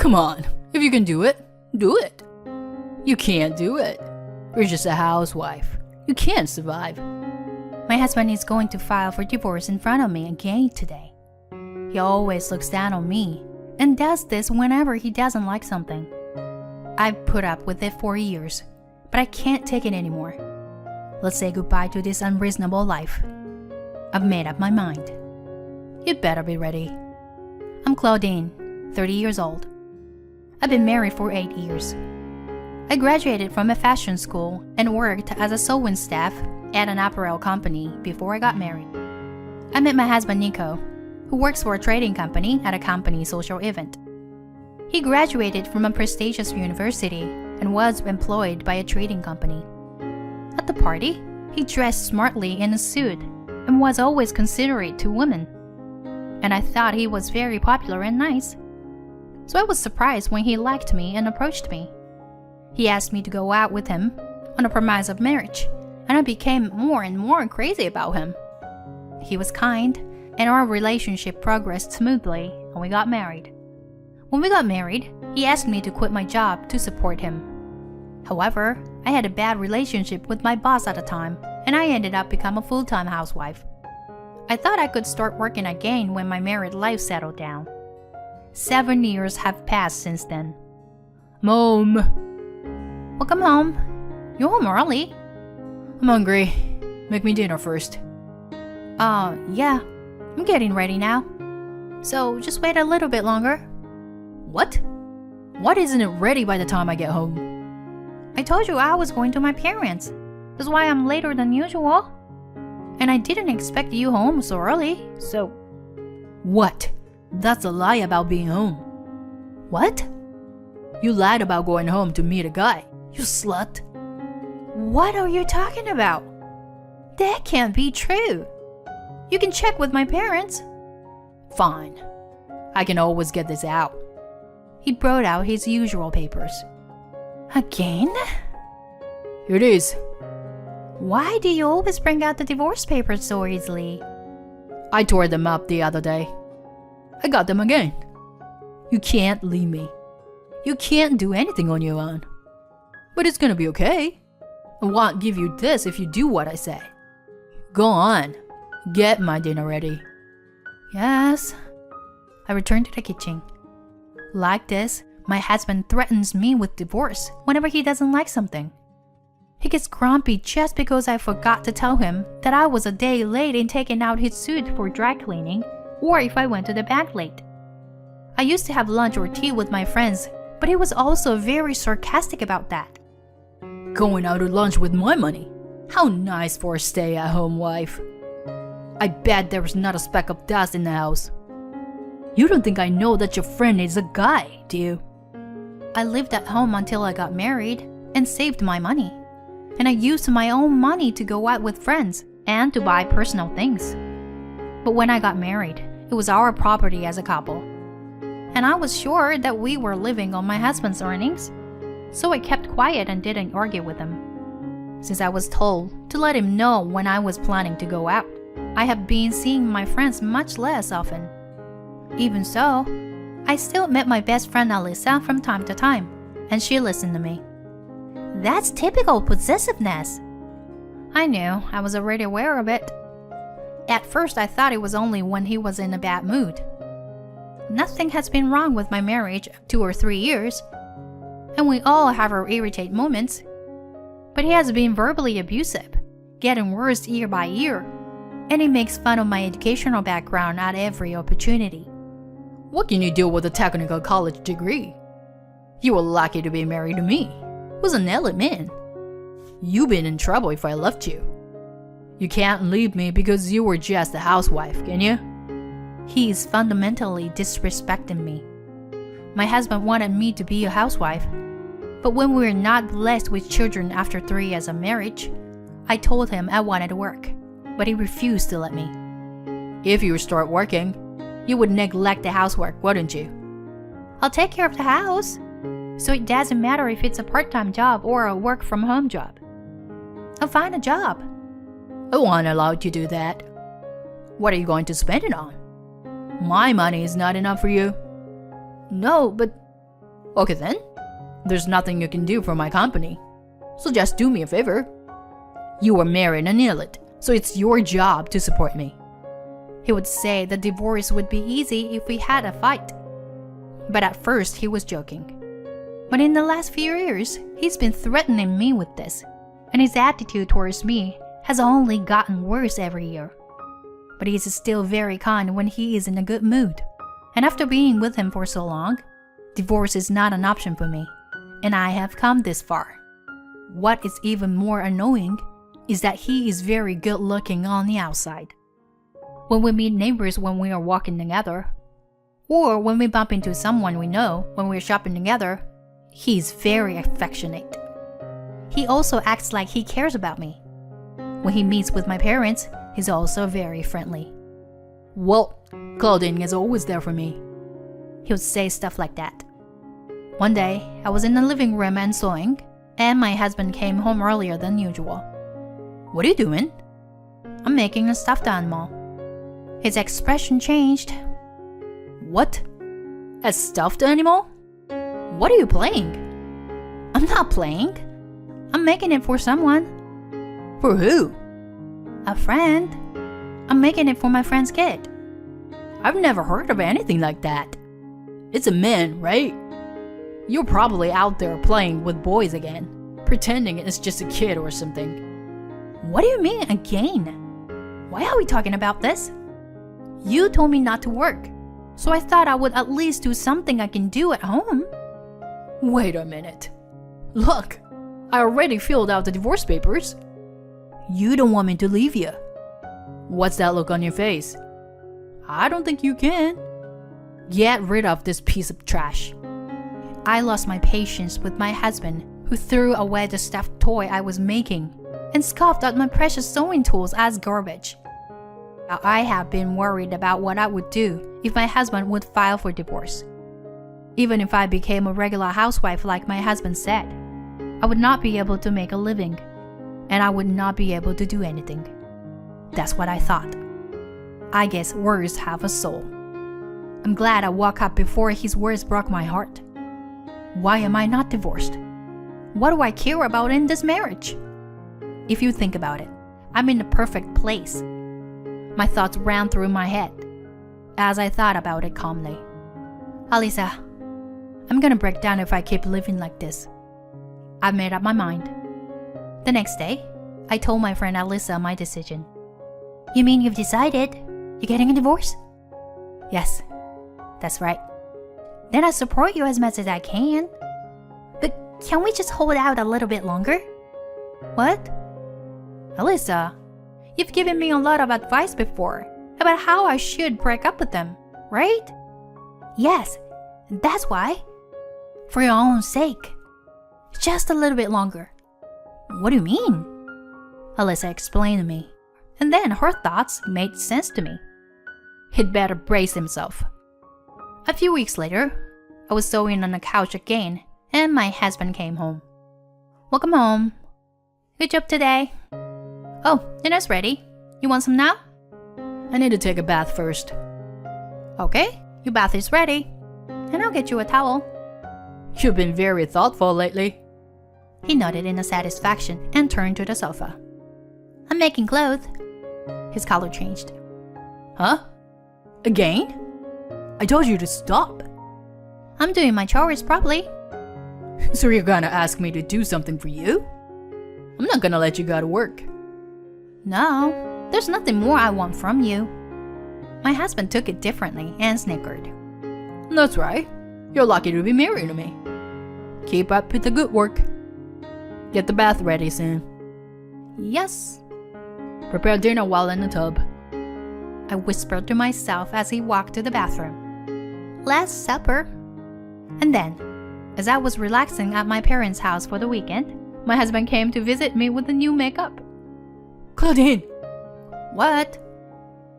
Come on, if you can do it, do it. You can't do it. You're just a housewife. You can't survive. My husband is going to file for divorce in front of me again today. He always looks down on me and does this whenever he doesn't like something. I've put up with it for years, but I can't take it anymore. Let's say goodbye to this unreasonable life. I've made up my mind. You'd better be ready. I'm Claudine, 30 years old. I've been married for 8 years. I graduated from a fashion school and worked as a sewing staff at an apparel company before I got married. I met my husband Nico, who works for a trading company at a company social event. He graduated from a prestigious university and was employed by a trading company. At the party, he dressed smartly in a suit and was always considerate to women. And I thought he was very popular and nice. So I was surprised when he liked me and approached me. He asked me to go out with him on the promise of marriage, and I became more and more crazy about him. He was kind, and our relationship progressed smoothly, and we got married. When we got married, he asked me to quit my job to support him. However, I had a bad relationship with my boss at the time, and I ended up becoming a full-time housewife. I thought I could start working again when my married life settled down. 7 years have passed since then. Mom! Welcome home. You're home early. I'm hungry. Make me dinner first. Yeah. I'm getting ready now. So just wait a little bit longer. What? What isn't it ready by the time I get home? I told you I was going to my parents'. That's why I'm later than usual. And I didn't expect you home so early, so... What? That's a lie about being home. What? You lied about going home to meet a guy. You slut. What are you talking about? That can't be true. You can check with my parents. Fine. I can always get this out. He brought out his usual papers. Again? Here it is. Why do you always bring out the divorce papers so easily? I tore them up the other day. I got them again. You can't leave me. You can't do anything on your own. But it's gonna be okay. I won't give you this if you do what I say. Go on. Get my dinner ready. Yes. I returned to the kitchen. Like this, my husband threatens me with divorce whenever he doesn't like something. He gets grumpy just because I forgot to tell him that I was a day late in taking out his suit for dry cleaning, or if I went to the bank late. I used to have lunch or tea with my friends, but he was also very sarcastic about that. Going out to lunch with my money? How nice for a stay-at-home wife. I bet there was not a speck of dust in the house. You don't think I know that your friend is a guy, do you? I lived at home until I got married and saved my money. And I used my own money to go out with friends and to buy personal things. But when I got married, it was our property as a couple. And I was sure that we were living on my husband's earnings, so I kept quiet and didn't argue with him. Since I was told to let him know when I was planning to go out, I have been seeing my friends much less often. Even so, I still met my best friend Alyssa from time to time, and she listened to me. That's typical possessiveness. I knew, I was already aware of it. At first I thought it was only when he was in a bad mood. Nothing has been wrong with my marriage 2 or 3 years, and we all have our irritate moments. But he has been verbally abusive, getting worse year by year, and he makes fun of my educational background at every opportunity. What can you do with a technical college degree? You were lucky to be married to me. Was an element. You've been in trouble if I left you. You can't leave me because you were just a housewife, can you? He is fundamentally disrespecting me. My husband wanted me to be a housewife, but when we were not blessed with children after 3 years of marriage, I told him I wanted to work, but he refused to let me. If you start working, you would neglect the housework, wouldn't you? I'll take care of the house, so it doesn't matter if it's a part-time job or a work-from-home job. I'll find a job. I won't allow you to do that. What are you going to spend it on? My money is not enough for you. No, but Okay then. There's nothing you can do for my company. So just do me a favor. You are married and ill, so it's your job to support me. He would say the divorce would be easy if we had a fight. But at first he was joking. But in the last few years, he's been threatening me with this, and his attitude towards me has only gotten worse every year. But he's still very kind when he is in a good mood. And after being with him for so long, divorce is not an option for me, and I have come this far. What is even more annoying is that he is very good looking on the outside. When we meet neighbors when we are walking together, or when we bump into someone we know when we're shopping together, he's very affectionate. He also acts like he cares about me. When he meets with my parents, he's also very friendly. Well, Claudine is always there for me. He would say stuff like that. One day, I was in the living room and sewing, and my husband came home earlier than usual. What are you doing? I'm making a stuffed animal. His expression changed. What? A stuffed animal? What are you playing? I'm not playing. I'm making it for someone. For who? A friend. I'm making it for my friend's kid. I've never heard of anything like that. It's a man, right? You're probably out there playing with boys again, pretending it's just a kid or something. What do you mean, again? Why are we talking about this? You told me not to work, so I thought I would at least do something I can do at home. Wait a minute. Look, I already filled out the divorce papers. You don't want me to leave you. What's that look on your face? I don't think you can. Get rid of this piece of trash. I lost my patience with my husband, who threw away the stuffed toy I was making and scoffed at my precious sewing tools as garbage. I have been worried about what I would do if my husband would file for divorce. Even if I became a regular housewife like my husband said, I would not be able to make a living, and I would not be able to do anything. That's what I thought. I guess words have a soul. I'm glad I woke up before his words broke my heart. Why am I not divorced? What do I care about in this marriage? If you think about it, I'm in the perfect place. My thoughts ran through my head as I thought about it calmly. Alisa, I'm gonna break down if I keep living like this. I've made up my mind. The next day, I told my friend Alisa my decision. You mean you've decided? You're getting a divorce? Yes, that's right. Then I support you as much as I can. But can we just hold out a little bit longer? What? Alisa, you've given me a lot of advice before about how I should break up with them, right? Yes, that's why. For your own sake. Just a little bit longer. What do you mean? Alisa explained to me, and then her thoughts made sense to me. He'd better brace himself. A few weeks later, I was sewing on the couch again, and my husband came home. Welcome home. Good job today. Oh, dinner's ready. You want some now? I need to take a bath first. Okay, your bath is ready. And I'll get you a towel. You've been very thoughtful lately. He nodded in satisfaction and turned to the sofa. I'm making clothes. His color changed. Huh? Again? I told you to stop. I'm doing my chores properly. So you're gonna ask me to do something for you? I'm not gonna let you go to work. No, there's nothing more I want from you. My husband took it differently and snickered. That's right. You're lucky to be married to me. Keep up with the good work. Get the bath ready soon. Yes. Prepare dinner while in the tub. I whispered to myself as he walked to the bathroom. Last supper. And then, as I was relaxing at my parents' house for the weekend, my husband came to visit me with the new makeup. Claudine! What?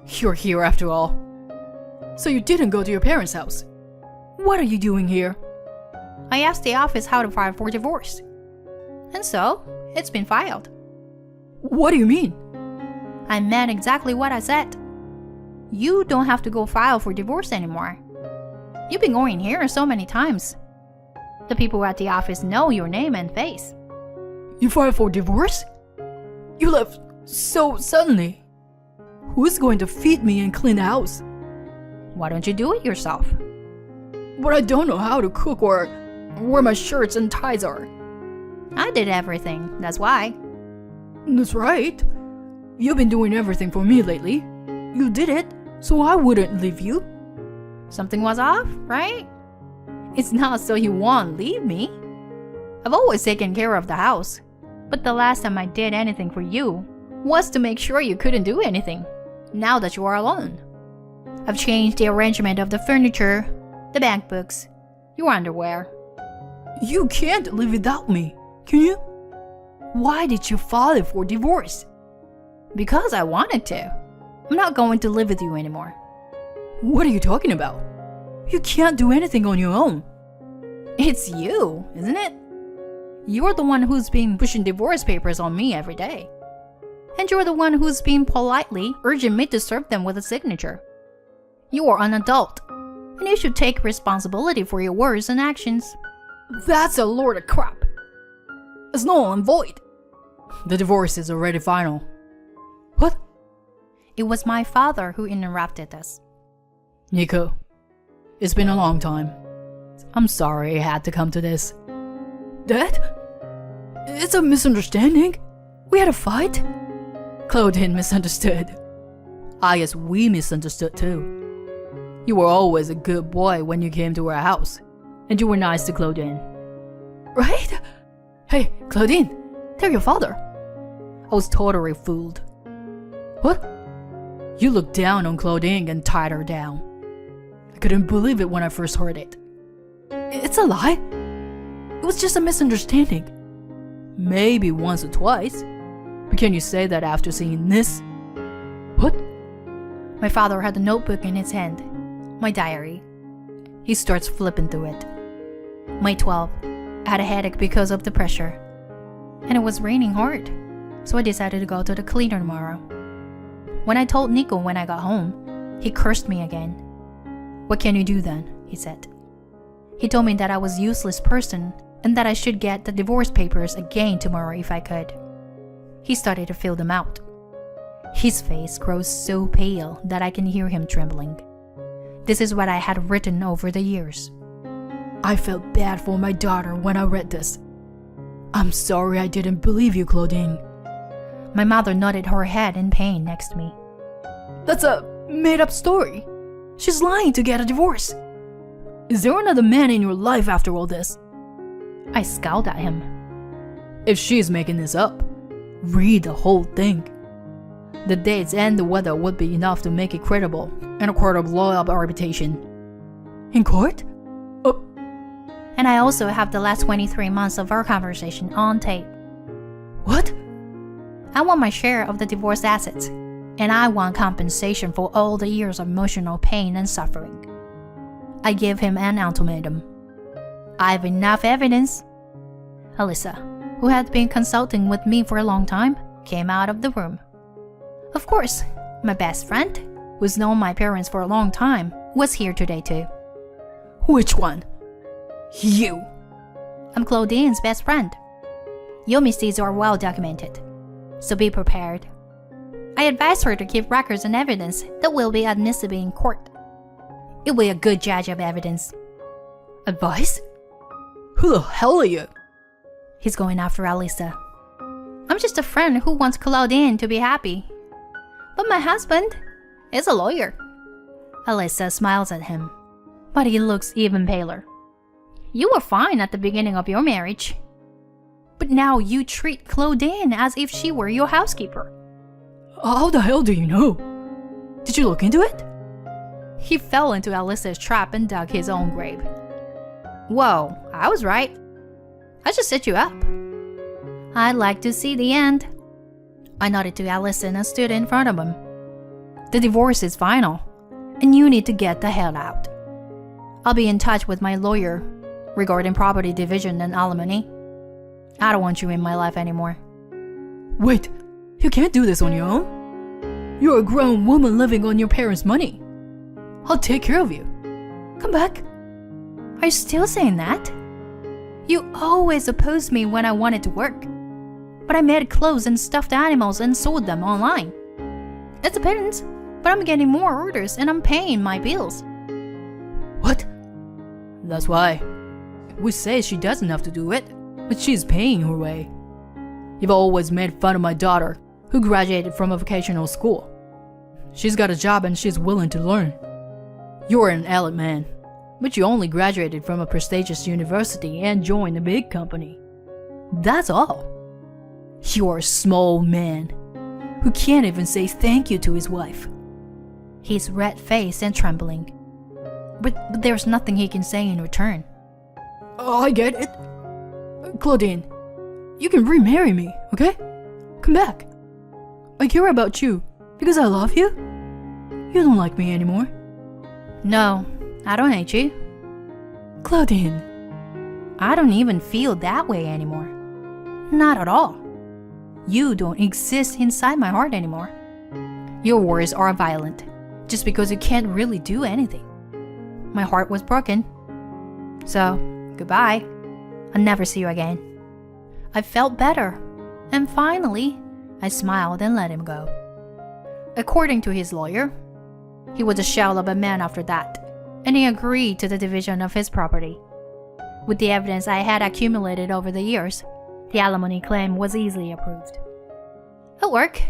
You're here after all. So you didn't go to your parents' house. What are you doing here? I asked the office how to file for divorce. And so, it's been filed. What do you mean? I meant exactly what I said. You don't have to go file for divorce anymore. You've been going here so many times. The people at the office know your name and face. You filed for divorce? You left so suddenly. Who's going to feed me and clean the house? Why don't you do it yourself? But I don't know how to cook or where my shirts and ties are. I did everything, that's why. That's right. You've been doing everything for me lately. You did it, so I wouldn't leave you. Something was off, right? It's not so you won't leave me. I've always taken care of the house. But the last time I did anything for you was to make sure you couldn't do anything, now that you are alone. I've changed the arrangement of the furniture, the bank books, your underwear. You can't live without me, can you? Why did you file for divorce? Because I wanted to. I'm not going to live with you anymore. What are you talking about? You can't do anything on your own. It's you, isn't it? You're the one who's been pushing divorce papers on me every day. And you're the one who's been politely urging me to serve them with a signature. You are an adult, and you should take responsibility for your words and actions. That's a load of crap. It's null and void. The divorce is already final. What? It was my father who interrupted us. Nico, it's been a long time. I'm sorry it had to come to this. Dad? It's a misunderstanding. We had a fight. Claudine misunderstood. I guess we misunderstood too. You were always a good boy when you came to our house, and you were nice to Claudine. Right? Hey, Claudine, tell your father. I was totally fooled. What? You looked down on Claudine and tied her down. I couldn't believe it when I first heard it. It's a lie. It was just a misunderstanding. Maybe once or twice. But can you say that after seeing this? What? My father had a notebook in his hand, my diary. He starts flipping through it. May 12. I had a headache because of the pressure. And it was raining hard, so I decided to go to the cleaner tomorrow. When I told Nico when I got home, he cursed me again. What can you do then? He said. He told me that I was a useless person and that I should get the divorce papers again tomorrow if I could. He started to fill them out. His face grows so pale that I can hear him trembling. This is what I had written over the years. I felt bad for my daughter when I read this. I'm sorry I didn't believe you, Claudine. My mother nodded her head in pain next to me. That's a made-up story. She's lying to get a divorce. Is there another man in your life after all this? I scowled at him. If she's making this up, read the whole thing. The dates and the weather would be enough to make it credible in a court of law of arbitration. In court? Oh. And I also have the last 23 months of our conversation on tape. What? I want my share of the divorce assets, and I want compensation for all the years of emotional pain and suffering. I gave him an ultimatum. I have enough evidence. Alyssa, who had been consulting with me for a long time, came out of the room. Of course, my best friend, who's known my parents for a long time, was here today too. Which one? You. I'm Claudine's best friend. Your misdeeds are well documented, so be prepared. I advise her to keep records and evidence that will be admissible in court. It will be a good judge of evidence. Advice? Who the hell are you? He's going after Alyssa. I'm just a friend who wants Claudine to be happy. But my husband is a lawyer. Alyssa smiles at him, but he looks even paler. You were fine at the beginning of your marriage. But now you treat Claudine as if she were your housekeeper. How the hell do you know? Did you look into it? He fell into Alyssa's trap and dug his own grave. Whoa, I was right. I just set you up. I'd like to see the end. I nodded to Alyssa and stood in front of him. The divorce is final, and you need to get the hell out. I'll be in touch with my lawyer regarding property division and alimony. I don't want you in my life anymore. Wait, you can't do this on your own. You're a grown woman living on your parents' money. I'll take care of you. Come back. Are you still saying that? You always opposed me when I wanted to work. But I made clothes and stuffed animals and sold them online. It's a pittance, but I'm getting more orders and I'm paying my bills. What? That's why. We say she doesn't have to do it, but she's paying her way. You've always made fun of my daughter, who graduated from a vocational school. She's got a job and she's willing to learn. You're an elite man, but you only graduated from a prestigious university and joined a big company. That's all. You're a small man who can't even say thank you to his wife. He's red-faced and trembling. But there's nothing he can say in return. Oh, I get it. Claudine, you can remarry me, okay? Come back. I care about you because I love you. You don't like me anymore. No, I don't hate you. Claudine. I don't even feel that way anymore. Not at all. You don't exist inside my heart anymore. Your words are violent, just because you can't really do anything. My heart was broken. So, goodbye. I'll never see you again. I felt better, and finally, I smiled and let him go. According to his lawyer, he was a shell of a man after that, and he agreed to the division of his property. With the evidence I had accumulated over the years, the alimony claim was easily approved. At work,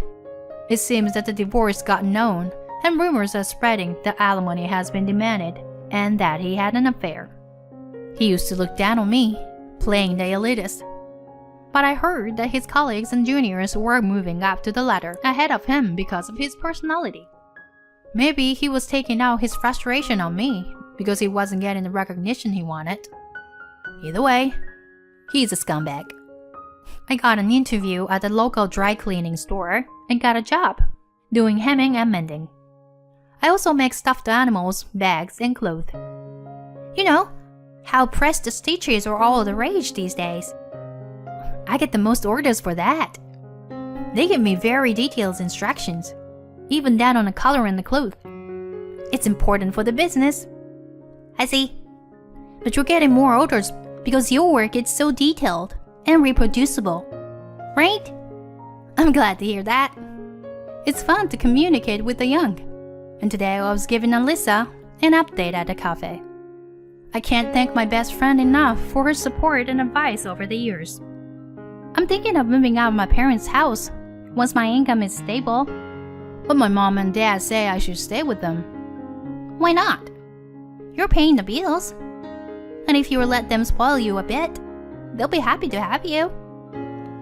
it seems that the divorce got known, and rumors are spreading that alimony has been demanded and that he had an affair. He used to look down on me, playing the elitist. But I heard that his colleagues and juniors were moving up to the ladder ahead of him because of his personality. Maybe he was taking out his frustration on me because he wasn't getting the recognition he wanted. Either way, he's a scumbag. I got an interview at the local dry cleaning store and got a job doing hemming and mending. I also make stuffed animals, bags, and clothes. You know, how pressed stitches are all the rage these days. I get the most orders for that. They give me very detailed instructions, even down on the color in the clothes. It's important for the business. I see. But you're getting more orders because your work is so detailed and reproducible, right? I'm glad to hear that. It's fun to communicate with the young. And today I was giving Alyssa an update at the cafe. I can't thank my best friend enough for her support and advice over the years. I'm thinking of moving out of my parents' house once my income is stable. But my mom and dad say I should stay with them. Why not? You're paying the bills. And if you let them spoil you a bit, they'll be happy to have you.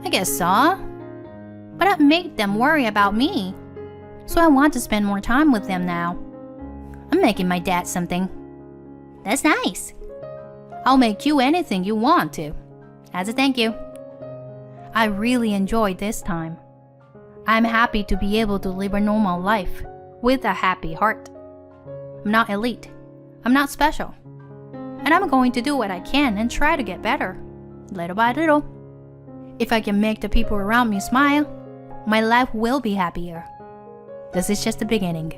I guess so. But I'd make them worry about me. So I want to spend more time with them now. I'm making my dad something. That's nice. I'll make you anything you want to, as a thank you. I really enjoyed this time. I'm happy to be able to live a normal life with a happy heart. I'm not elite. I'm not special. And I'm going to do what I can and try to get better, little by little. If I can make the people around me smile, my life will be happier. This is just the beginning.